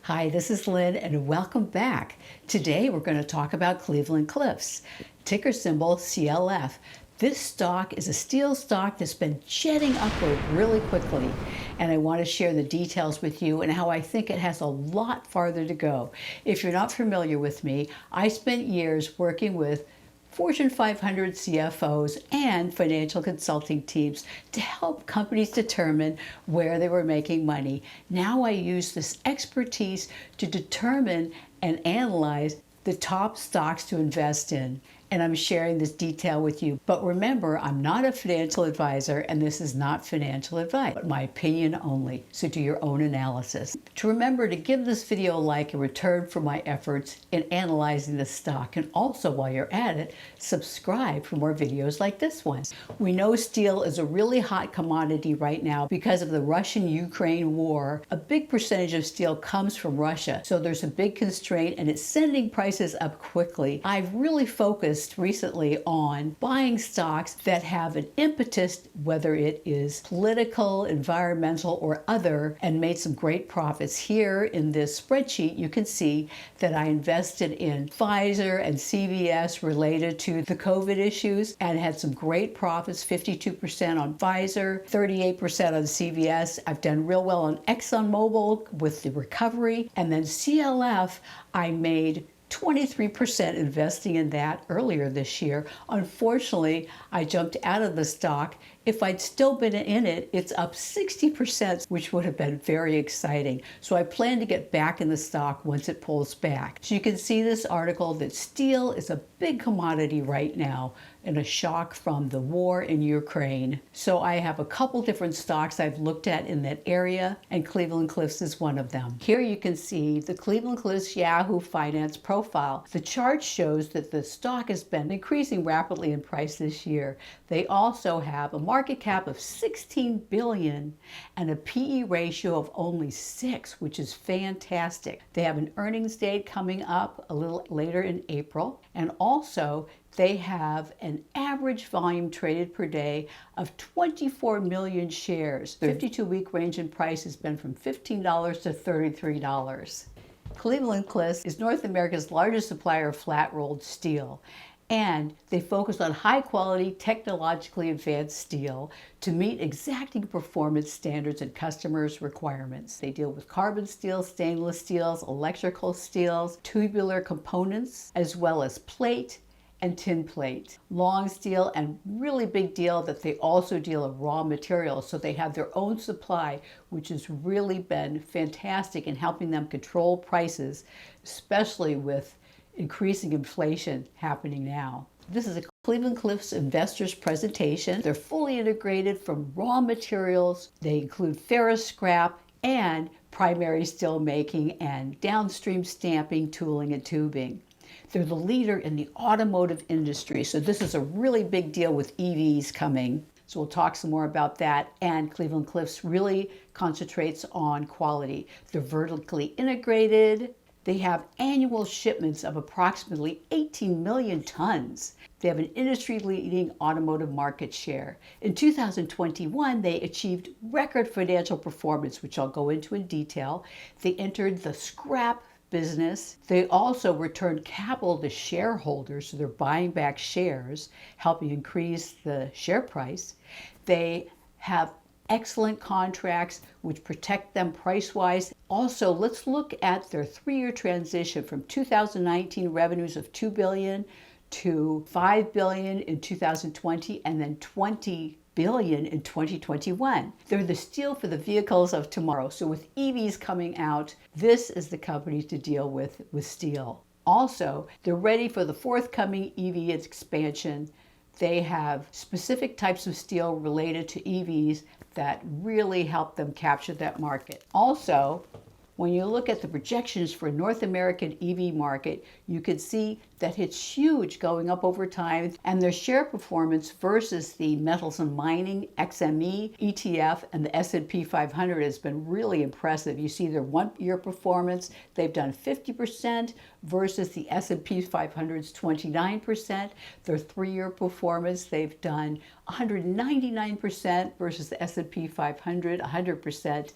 Hi, this is Lynn and welcome back. Today we're going to talk about Cleveland-Cliffs, ticker symbol CLF. This stock is a steel stock that's been jetting upward really quickly, and I want to share the details with you and how I think it has a lot farther to go. If you're not familiar with me, I spent years working with Fortune 500 CFOs and financial consulting teams to help companies determine where they were making money. Now I use this expertise to determine and analyze the top stocks to invest in. And I'm sharing this detail with you. But remember, I'm not a financial advisor and this is not financial advice, but my opinion only. So do your own analysis. To remember to give this video a like in return for my efforts in analyzing the stock. And also while you're at it, subscribe for more videos like this one. We know steel is a really hot commodity right now because of the Russian-Ukraine war. A big percentage of steel comes from Russia. So there's a big constraint and it's sending prices up quickly. I've really focused recently on buying stocks that have an impetus, whether it is political, environmental, or other, and made some great profits. Here in this spreadsheet, you can see that I invested in Pfizer and CVS related to the COVID issues and had some great profits, 52% on Pfizer, 38% on CVS. I've done real well on ExxonMobil with the recovery, and then CLF, I made 23% investing in that earlier this year. Unfortunately, I jumped out of the stock. If I'd still been in it, it's up 60%, which would have been very exciting. So I plan to get back in the stock once it pulls back. So you can see this article that steel is a big commodity right now in a shock from the war in Ukraine. So I have a couple different stocks I've looked at in that area, and Cleveland-Cliffs is one of them. Here you can see the Cleveland-Cliffs Yahoo Finance profile. The chart shows that the stock has been increasing rapidly in price this year. They also have a market cap of $16 billion and a PE ratio of only 6, which is fantastic. They have an earnings date coming up a little later in April, and also they have an average volume traded per day of 24 million shares. The 52-week range in price has been from $15 to $33. Cleveland-Cliffs is North America's largest supplier of flat-rolled steel, and they focus on high-quality, technologically advanced steel to meet exacting performance standards and customers' requirements. They deal with carbon steel, stainless steels, electrical steels, tubular components, as well as plate and tin plate, long steel, and really big deal that they also deal in raw materials. So they have their own supply, which has really been fantastic in helping them control prices, especially with increasing inflation happening now. This is a Cleveland-Cliffs investors presentation. They're fully integrated from raw materials. They include ferrous scrap and primary steel making and downstream stamping, tooling, and tubing. They're the leader in the automotive industry, so this is a really big deal with EVs coming. So we'll talk some more about that. And Cleveland-Cliffs really concentrates on quality. They're vertically integrated. They have annual shipments of approximately 18 million tons. They have an industry-leading automotive market share. In 2021, they achieved record financial performance, which I'll go into in detail. They entered the scrap business. They also returned capital to shareholders, so they're buying back shares, helping increase the share price. They have excellent contracts which protect them price-wise. Also, let's look at their 3-year transition from 2019 revenues of $2 billion to $5 billion in 2020 and then $20 billion in 2021. They're the steel for the vehicles of tomorrow. So with EVs coming out, this is the company to deal with steel. Also, they're ready for the forthcoming EV expansion. They have specific types of steel related to EVs that really help them capture that market. Also, when you look at the projections for North American EV market, you can see that it's huge going up over time, and their share performance versus the metals and mining, XME, ETF, and the S&P 500 has been really impressive. You see their 1-year performance, they've done 50% versus the S&P 500's 29%. Their 3-year performance, they've done 199% versus the S&P 500, 100%.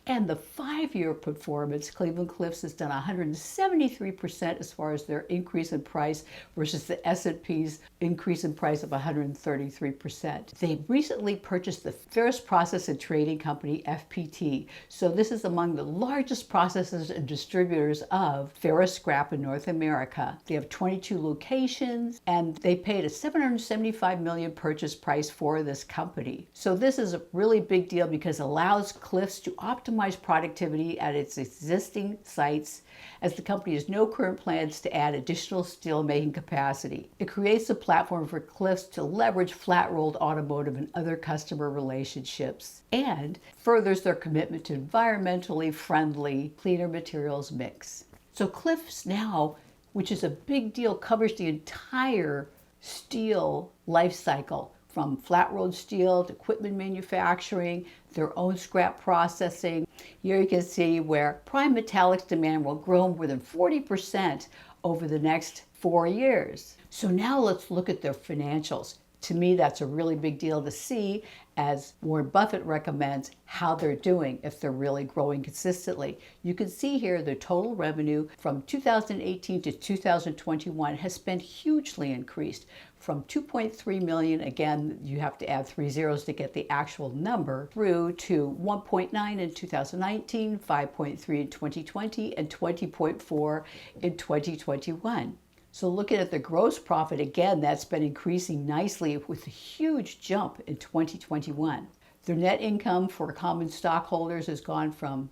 And the 5-year performance, Cleveland-Cliffs has done 173% as far as their increase in price versus the S&P's increase in price of 133%. They recently purchased the Ferrous Process and Trading Company, FPT. So this is among the largest processors and distributors of ferrous scrap in North America. They have 22 locations, and they paid a $775 million purchase price for this company. So this is a really big deal because it allows Cliffs to optimize productivity at its existing sites, as the company has no current plans to add additional steel making capacity. It creates a platform for Cliffs to leverage flat-rolled automotive and other customer relationships, and furthers their commitment to environmentally friendly, cleaner materials mix. So Cliffs now, which is a big deal, covers the entire steel life cycle, from flat-rolled steel to equipment manufacturing, their own scrap processing. Here you can see where prime metallics demand will grow more than 40% over the next 4 years. So now let's look at their financials. To me, that's a really big deal to see, as Warren Buffett recommends how they're doing if they're really growing consistently. You can see here the total revenue from 2018 to 2021 has been hugely increased, from 2.3 million, again, you have to add 3 zeros to get the actual number, through to 1.9 in 2019, 5.3 in 2020, and 20.4 in 2021. So looking at the gross profit, again, that's been increasing nicely with a huge jump in 2021. Their net income for common stockholders has gone from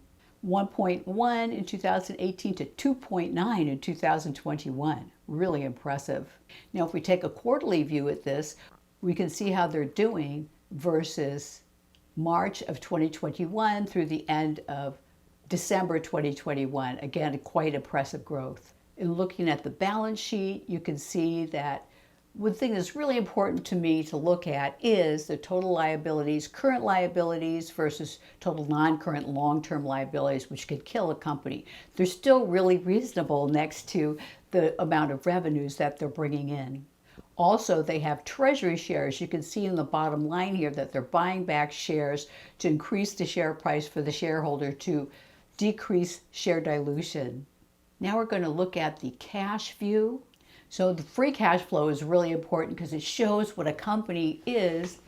1.1 in 2018 to 2.9 in 2021. Really impressive. Now, if we take a quarterly view at this, we can see how they're doing versus March of 2021 through the end of December 2021. Again, quite impressive growth. In looking at the balance sheet, you can see that one thing that's really important to me to look at is the total liabilities, current liabilities versus total non-current long-term liabilities, which could kill a company. They're still really reasonable next to the amount of revenues that they're bringing in. Also, they have treasury shares. You can see in the bottom line here that they're buying back shares to increase the share price for the shareholder to decrease share dilution. Now we're going to look at the cash view. So the free cash flow is really important because it shows what a company is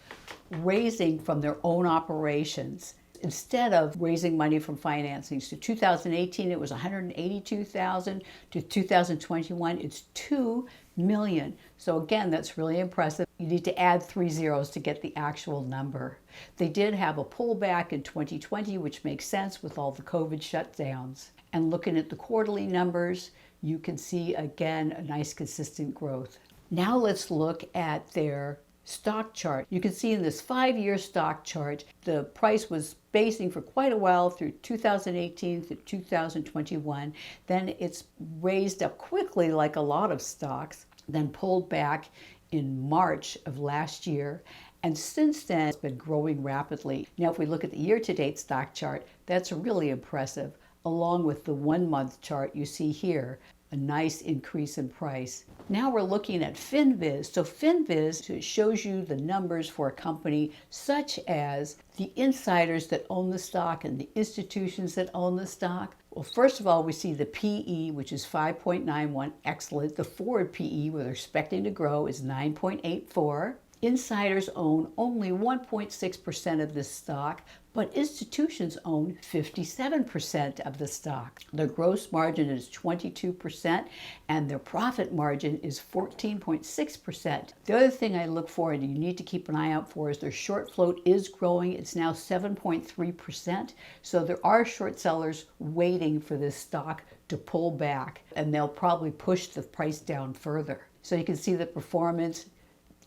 raising from their own operations instead of raising money from financing. So 2018 it was 182,000, to 2021 it's 2 million. So again, that's really impressive. You need to add 3 zeros to get the actual number. They did have a pullback in 2020, which makes sense with all the COVID shutdowns. And looking at the quarterly numbers, you can see again a nice consistent growth. Now let's look at their stock chart. You can see in this 5-year stock chart, the price was basing for quite a while through 2018 to 2021. Then it's raised up quickly like a lot of stocks, then pulled back in March of last year. And since then, it's been growing rapidly. Now, if we look at the year-to-date stock chart, that's really impressive. Along with the 1-month chart you see here, a nice increase in price. Now we're looking at FinViz. So FinViz shows you the numbers for a company such as the insiders that own the stock and the institutions that own the stock. Well, first of all, we see the PE, which is 5.91, excellent. The forward PE, where they're expecting to grow, is 9.84. Insiders own only 1.6% of this stock, but institutions own 57% of the stock. Their gross margin is 22% and their profit margin is 14.6%. The other thing I look for and you need to keep an eye out for is their short float is growing. It's now 7.3%. So there are short sellers waiting for this stock to pull back, and they'll probably push the price down further. So you can see the performance.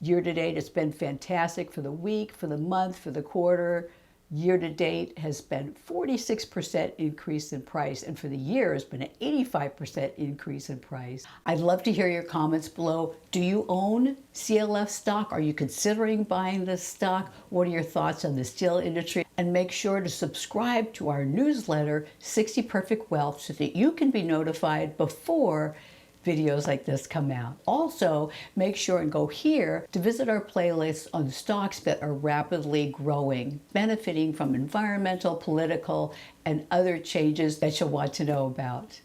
Year to date, it's been fantastic. For the week, for the month, for the quarter. Year to date has been 46% increase in price, and for the year has been an 85% increase in price. I'd love to hear your comments below. Do you own CLF stock? Are you considering buying this stock? What are your thoughts on the steel industry? And make sure to subscribe to our newsletter, 60 Perfect Wealth, so that you can be notified before videos like this come out. Also, make sure and go here to visit our playlist on stocks that are rapidly growing, benefiting from environmental, political, and other changes that you'll want to know about.